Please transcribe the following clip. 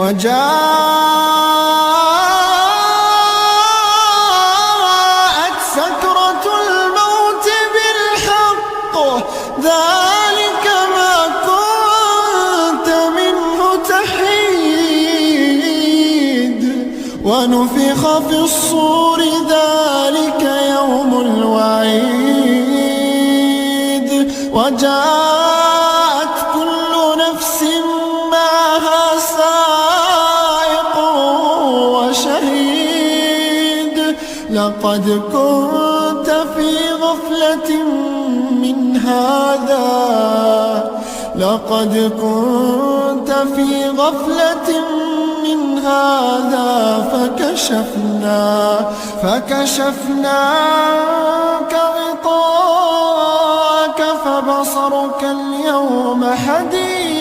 وجاءت سكرة الموت بالحق ذلك ما كنت منه تحيد ونفخ في الصور ذلك يوم الوعيد وجاءت كل نفس معها سائق وشهيد لقد كنت في غفلة من هذا فكشفنا عنك غطاءك فبصرك اليوم حديد